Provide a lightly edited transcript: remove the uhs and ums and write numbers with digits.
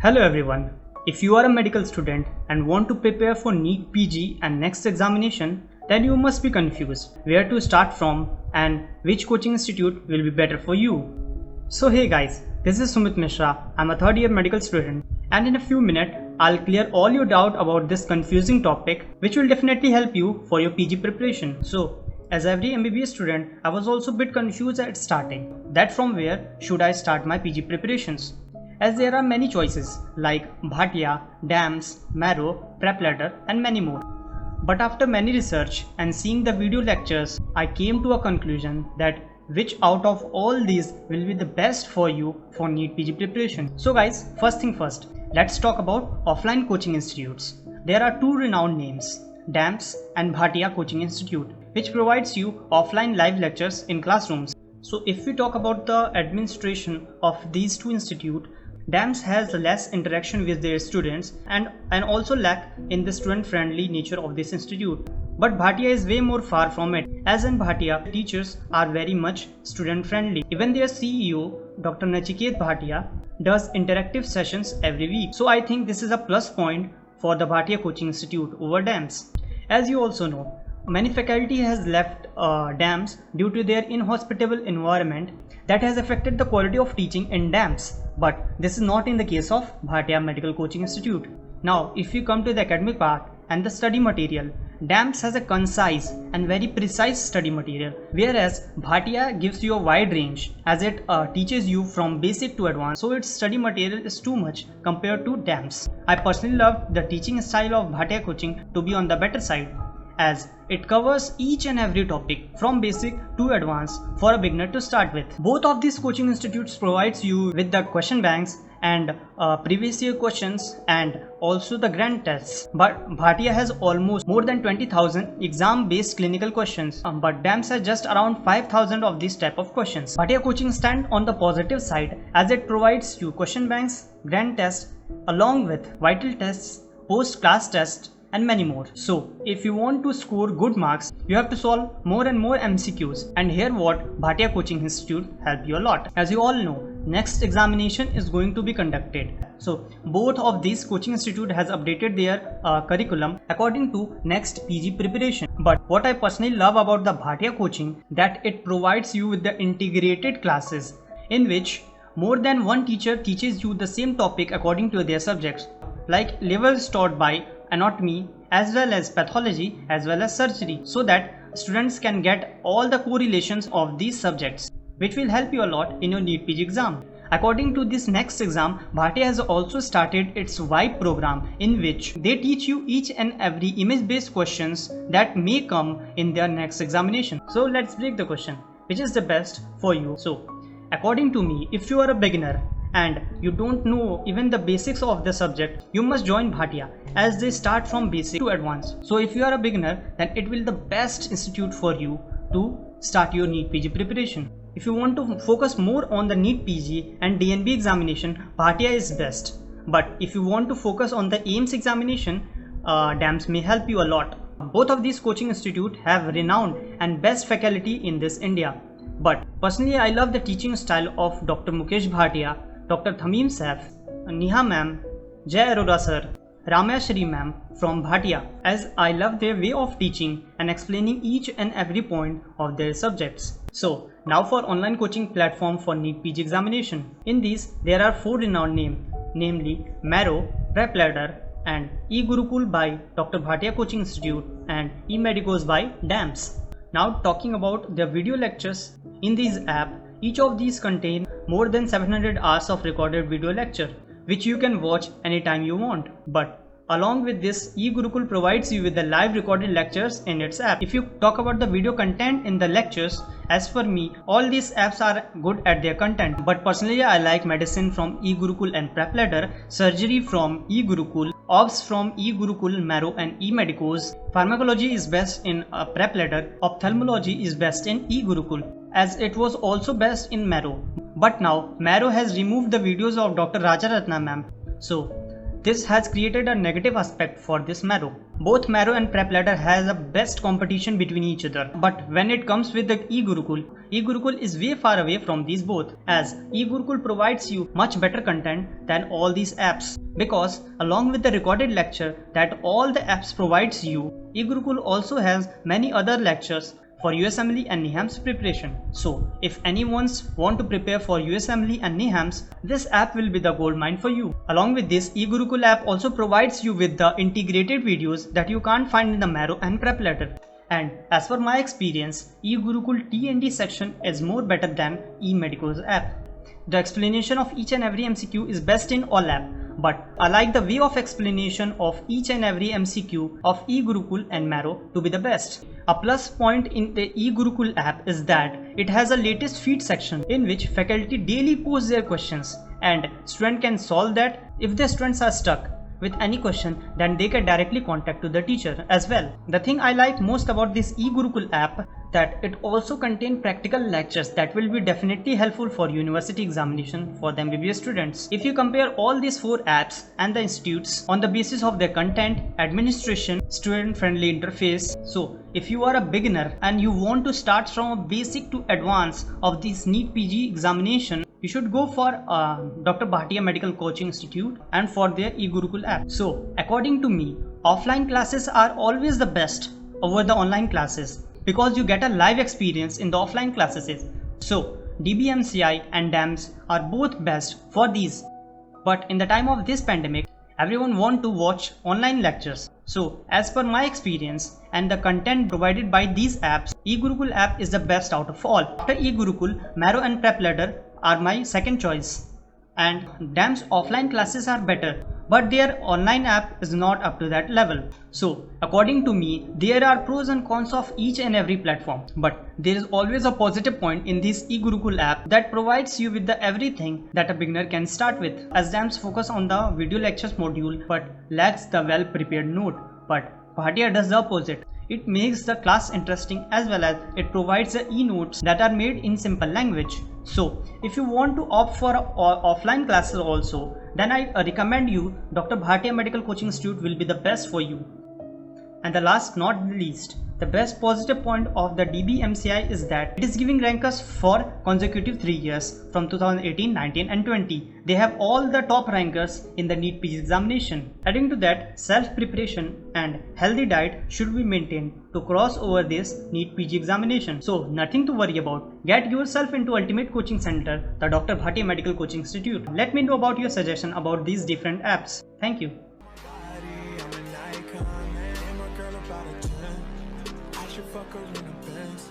Hello everyone. If you are a medical student and want to prepare for NEET PG and next examination, then you must be confused where to start from and which coaching institute will be better for you. So hey guys, this is Sumit Mishra. I'm a third year medical student and in a few minutes I'll clear all your doubt about this confusing topic which will definitely help you for your PG preparation. So as every MBBS student, I was also a bit confused at starting that from where should I start my PG preparations, as there are many choices like Bhatia, DAMS, Marrow, Prep Ladder and many more. But after many research and seeing the video lectures, I came to a conclusion that which out of all these will be the best for you for NEET PG preparation. So guys, first thing first, let's talk about offline coaching institutes. There are two renowned names, DAMS and Bhatia Coaching Institute, which provides you offline live lectures in classrooms. So if we talk about the administration of these two institutes, DAMS has less interaction with their students and also lack in the student-friendly nature of this institute. But Bhatia is way more far from it, as in Bhatia, teachers are very much student-friendly. Even their CEO, Dr. Nachiket Bhatia, does interactive sessions every week. So I think this is a plus point for the Bhatia Coaching Institute over DAMS. As you also know, many faculty has left DAMS due to their inhospitable environment that has affected the quality of teaching in DAMS. But this is not in the case of Bhatia Medical Coaching Institute. Now, if you come to the academic part and the study material, DAMS has a concise and very precise study material, whereas Bhatia gives you a wide range as it teaches you from basic to advanced, so its study material is too much compared to DAMS. I personally love the teaching style of Bhatia coaching to be on the better side, as it covers each and every topic from basic to advanced for a beginner to start with. Both of these coaching institutes provides you with the question banks and previous year questions and also the grand tests. But Bhatia has almost more than 20,000 exam based clinical questions, but DAMS has just around 5,000 of these type of questions. Bhatia coaching stand on the positive side as it provides you question banks, grand tests along with vital tests, post class tests and many more. So if you want to score good marks, you have to solve more and more MCQs, and here what Bhatia Coaching Institute help you a lot. As you all know, next examination is going to be conducted. So both of these coaching institute has updated their curriculum according to next PG preparation. But what I personally love about the Bhatia coaching, that it provides you with the integrated classes in which more than one teacher teaches you the same topic according to their subjects, like levels taught by anatomy as well as pathology as well as surgery, so that students can get all the correlations of these subjects, which will help you a lot in your NEET PG exam. According to this next exam, Bhatia has also started its VIBE program, in which they teach you each and every image based questions that may come in their next examination. So let's break the question, which is the best for you. So according to me, if you are a beginner and you don't know even the basics of the subject, you must join Bhatia, as they start from basic to advanced. So if you are a beginner, then it will be the best institute for you to start your NEET PG preparation. If you want to focus more on the NEET PG and DNB examination, Bhatia is best. But if you want to focus on the AIIMS examination, DAMS may help you a lot. Both of these coaching institutes have renowned and best faculty in this India. But personally, I love the teaching style of Dr. Mukesh Bhatia, Dr. Thamim Saif, Neha ma'am, Jai Arora sir, Ramya Shri ma'am from Bhatia, as I love their way of teaching and explaining each and every point of their subjects. So now for online coaching platform for NEET PG examination. In these there are four renowned names, namely Marrow, Prep Ladder and eGurukul by Dr. Bhatia Coaching Institute and eMedicos by DAMS. Now talking about the video lectures in these apps, each of these contain more than 700 hours of recorded video lecture, which you can watch anytime you want. But along with this, eGurukul provides you with the live recorded lectures in its app. If you talk about the video content in the lectures, as for me, all these apps are good at their content. But personally, I like medicine from eGurukul and Prep Ladder, surgery from eGurukul, Obs from eGurukul, Marrow and eMedicos. Pharmacology is best in Prep Ladder. Ophthalmology is best in eGurukul, as it was also best in Marrow. But now Marrow has removed the videos of Dr. Rajaratna ma'am. So this has created a negative aspect for this Marrow. Both Marrow and PrepLadder has a best competition between each other, but when it comes with the eGurukul is way far away from these both, as eGurukul provides you much better content than all these apps, because along with the recorded lecture that all the apps provides you, eGurukul also has many other lectures for USMLE and NIHAMS preparation. So if anyone's want to prepare for USMLE and NIHAMS, this app will be the goldmine for you. Along with this, eGurukul app also provides you with the integrated videos that you can't find in the Marrow and PrepLadder. And as per my experience, eGurukul T&D section is more better than eMedical's app. The explanation of each and every MCQ is best in all app, but I like the way of explanation of each and every MCQ of eGurukul and Marrow to be the best. A plus point in the eGurukul app is that it has a latest feed section in which faculty daily post their questions and student can solve that. If the students are stuck with any question, then they can directly contact to the teacher as well. The thing I like most about this eGurukul app that it also contains practical lectures that will be definitely helpful for university examination for the MBBS students. If you compare all these 4 apps and the institutes on the basis of their content, administration, student friendly interface, so if you are a beginner and you want to start from a basic to advanced of this NEET PG examination, you should go for Dr. Bhatia Medical Coaching Institute and for their eGurukul app. So according to me, offline classes are always the best over the online classes because you get a live experience in the offline classes. So DBMCI and DAMS are both best for these. But in the time of this pandemic, everyone want to watch online lectures. So as per my experience and the content provided by these apps, eGurukul app is the best out of all. After eGurukul, Marrow and PrepLadder are my second choice, and DAMS offline classes are better, but their online app is not up to that level. So according to me, there are pros and cons of each and every platform, but there is always a positive point in this eGurukul app that provides you with the everything that a beginner can start with, as DAMS focus on the video lectures module but lacks the well prepared note, but Bhatia does the opposite. It makes the class interesting as well as it provides the e-notes that are made in simple language. So if you want to opt for offline classes also, then I recommend you Dr. Bhatia Medical Coaching Institute will be the best for you. And the last not the least, the best positive point of the DBMCI is that it is giving rankers for consecutive 3 years from 2018, 19 and 20. They have all the top rankers in the NEET PG examination. Adding to that, self-preparation and healthy diet should be maintained to cross over this NEET PG examination. So nothing to worry about. Get yourself into Ultimate Coaching Center, the Dr. Bhatia Medical Coaching Institute. Let me know about your suggestion about these different apps. Thank you. Fuck her in the Benz.